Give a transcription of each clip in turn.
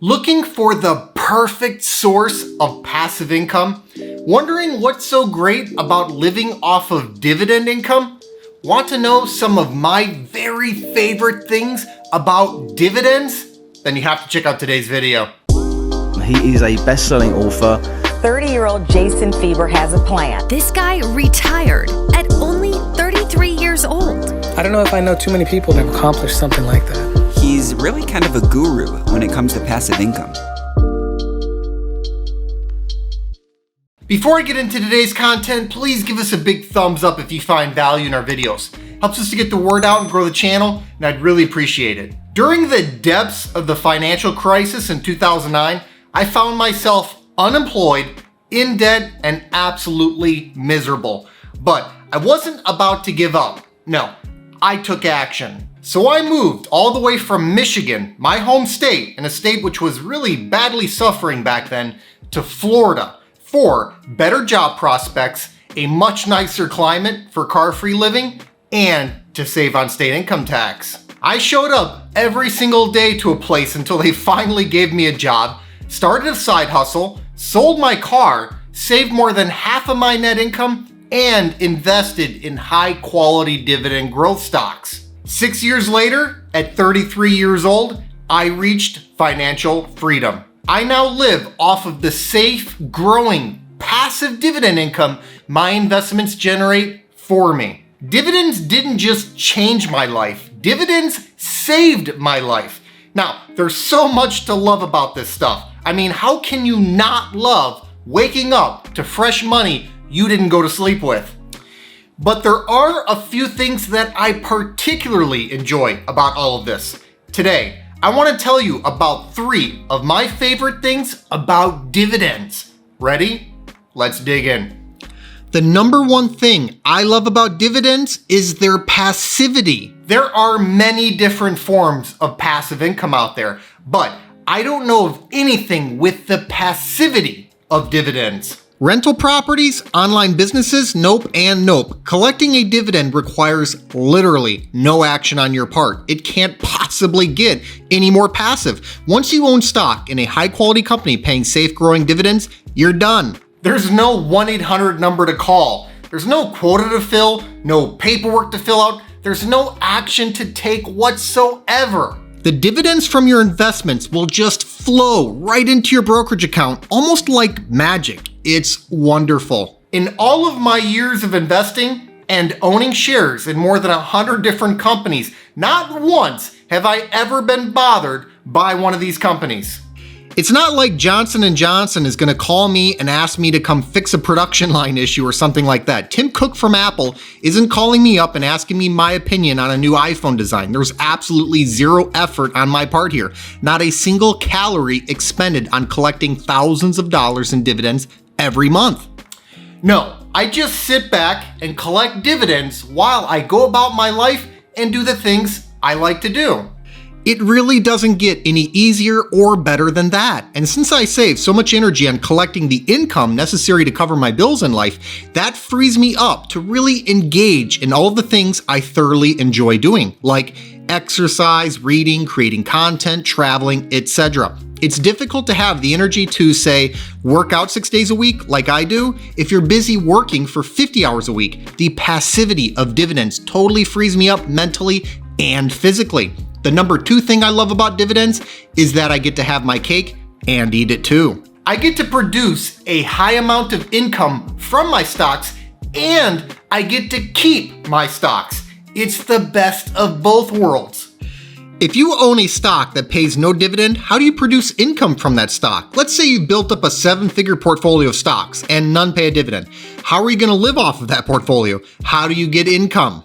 Looking for the perfect source of passive income? Wondering what's so great about living off of dividend income? Want to know some of my very favorite things about dividends? Then you have to check out today's video. He is a best-selling author. 30-year-old Jason Fieber has a plan. This guy retired at only 33 years old. I don't know if I know too many people that have accomplished something like that. He's really kind of a guru when it comes to passive income. Before I get into today's content, please give us a big thumbs up if you find value in our videos. Helps us to get the word out and grow the channel, and I'd really appreciate it. During the depths of the financial crisis in 2009, I found myself unemployed, in debt, and absolutely miserable. But I wasn't about to give up. No, I took action. So I moved all the way from Michigan, my home state, and a state which was really badly suffering back then, to Florida for better job prospects, a much nicer climate for car-free living, and to save on state income tax. I showed up every single day to a place until they finally gave me a job, started a side hustle, sold my car, saved more than half of my net income, and invested in high-quality dividend growth stocks. 6 years later, at 33 years old, I reached financial freedom. I now live off of the safe, growing, passive dividend income my investments generate for me. Dividends didn't just change my life, dividends saved my life. Now, there's so much to love about this stuff. I mean, how can you not love waking up to fresh money you didn't go to sleep with? But there are a few things that I particularly enjoy about all of this. Today, I want to tell you about 3 of my favorite things about dividends. Ready? Let's dig in. The number one thing I love about dividends is their passivity. There are many different forms of passive income out there, but I don't know of anything with the passivity of dividends. Rental properties, online businesses, nope and nope. Collecting a dividend requires literally no action on your part. It can't possibly get any more passive. Once you own stock in a high-quality company paying safe growing dividends, you're done. There's no 1-800 number to call. There's no quota to fill, no paperwork to fill out. There's no action to take whatsoever. The dividends from your investments will just flow right into your brokerage account, almost like magic. It's wonderful. In all of my years of investing and owning shares in more than 100 different companies, not once have I ever been bothered by one of these companies. It's not like Johnson & Johnson is gonna call me and ask me to come fix a production line issue or something like that. Tim Cook from Apple isn't calling me up and asking me my opinion on a new iPhone design. There's absolutely zero effort on my part here. Not a single calorie expended on collecting thousands of dollars in dividends every month. No, I just sit back and collect dividends while I go about my life and do the things I like to do. It really doesn't get any easier or better than that. And since I save so much energy on collecting the income necessary to cover my bills in life, that frees me up to really engage in all of the things I thoroughly enjoy doing, like exercise, reading, creating content, traveling, etc. It's difficult to have the energy to, say, work out 6 days a week like I do if you're busy working for 50 hours a week. The passivity of dividends totally frees me up mentally and physically. The number 2 thing I love about dividends is that I get to have my cake and eat it too. I get to produce a high amount of income from my stocks and I get to keep my stocks. It's the best of both worlds. If you own a stock that pays no dividend, how do you produce income from that stock? Let's say you built up a 7-figure portfolio of stocks and none pay a dividend. How are you going to live off of that portfolio? How do you get income?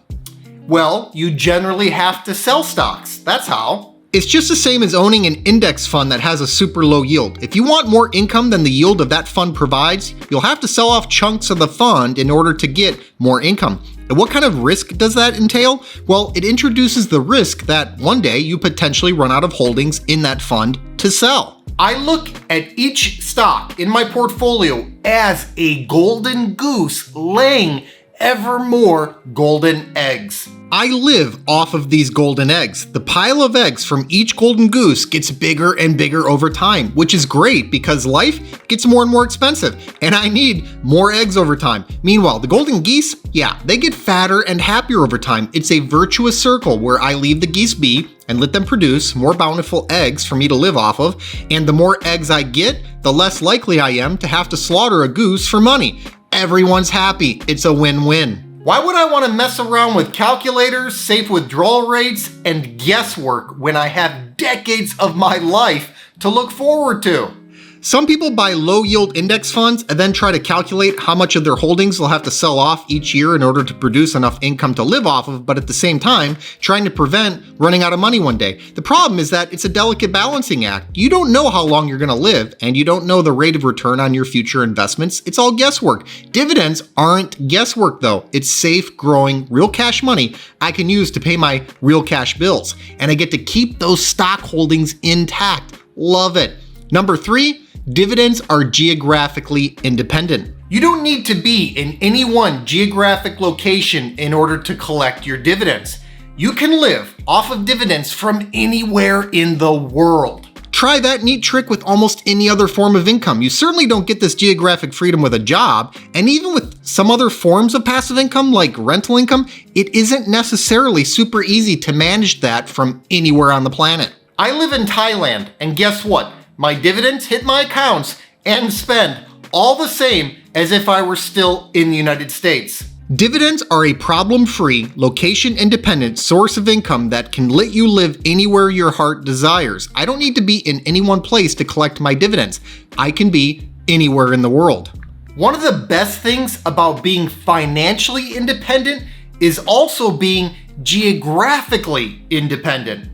Well, you generally have to sell stocks. That's how. It's just the same as owning an index fund that has a super low yield. If you want more income than the yield of that fund provides, you'll have to sell off chunks of the fund in order to get more income. And what kind of risk does that entail? Well, it introduces the risk that one day you potentially run out of holdings in that fund to sell. I look at each stock in my portfolio as a golden goose laying ever more golden eggs. I live off of these golden eggs. The pile of eggs from each golden goose gets bigger and bigger over time, which is great because life gets more and more expensive, and I need more eggs over time. Meanwhile, the golden geese, yeah, they get fatter and happier over time. It's a virtuous circle where I leave the geese be and let them produce more bountiful eggs for me to live off of, and the more eggs I get, the less likely I am to have to slaughter a goose for money. Everyone's happy. It's a win-win. Why would I want to mess around with calculators, safe withdrawal rates, and guesswork when I have decades of my life to look forward to? Some people buy low-yield index funds and then try to calculate how much of their holdings they'll have to sell off each year in order to produce enough income to live off of, but at the same time, trying to prevent running out of money one day. The problem is that it's a delicate balancing act. You don't know how long you're going to live, and you don't know the rate of return on your future investments. It's all guesswork. Dividends aren't guesswork, though. It's safe, growing, real cash money I can use to pay my real cash bills, and I get to keep those stock holdings intact. Love it. Number 3, dividends are geographically independent. You don't need to be in any one geographic location in order to collect your dividends. You can live off of dividends from anywhere in the world. Try that neat trick with almost any other form of income. You certainly don't get this geographic freedom with a job, and even with some other forms of passive income like rental income, it isn't necessarily super easy to manage that from anywhere on the planet. I live in Thailand, and guess what? My dividends hit my accounts and spend all the same as if I were still in the United States. Dividends are a problem-free, location-independent source of income that can let you live anywhere your heart desires. I don't need to be in any one place to collect my dividends. I can be anywhere in the world. One of the best things about being financially independent is also being geographically independent.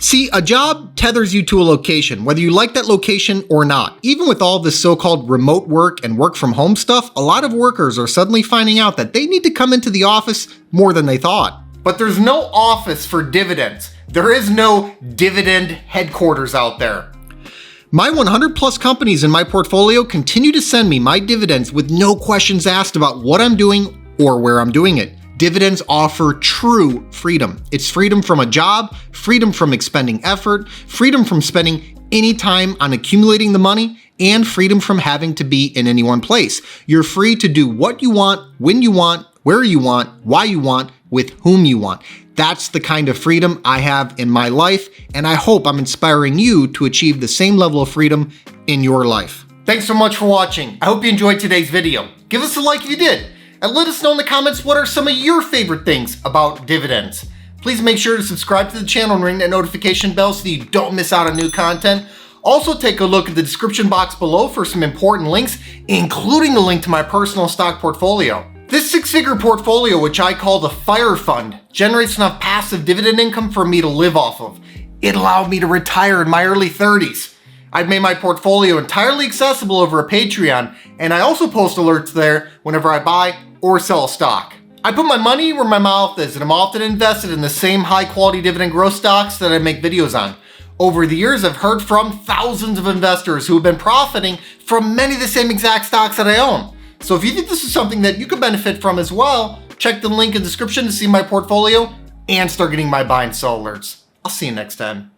See, a job tethers you to a location, whether you like that location or not. Even with all this so-called remote work and work from home stuff, a lot of workers are suddenly finding out that they need to come into the office more than they thought. But there's no office for dividends. There is no dividend headquarters out there. My 100 plus companies in my portfolio continue to send me my dividends with no questions asked about what I'm doing or where I'm doing it. Dividends offer true freedom. It's freedom from a job, freedom from expending effort, freedom from spending any time on accumulating the money, and freedom from having to be in any one place. You're free to do what you want, when you want, where you want, why you want, with whom you want. That's the kind of freedom I have in my life, and I hope I'm inspiring you to achieve the same level of freedom in your life. Thanks so much for watching. I hope you enjoyed today's video. Give us a like if you did. And let us know in the comments what are some of your favorite things about dividends. Please make sure to subscribe to the channel and ring that notification bell so that you don't miss out on new content. Also take a look at the description box below for some important links, including a link to my personal stock portfolio. This 6-figure portfolio, which I call the Fire Fund, generates enough passive dividend income for me to live off of. It allowed me to retire in my early 30s. I've made my portfolio entirely accessible over a Patreon, and I also post alerts there whenever I buy or sell a stock. I put my money where my mouth is, and I'm often invested in the same high-quality dividend growth stocks that I make videos on. Over the years, I've heard from thousands of investors who have been profiting from many of the same exact stocks that I own. So if you think this is something that you could benefit from as well, check the link in the description to see my portfolio and start getting my buy and sell alerts. I'll see you next time.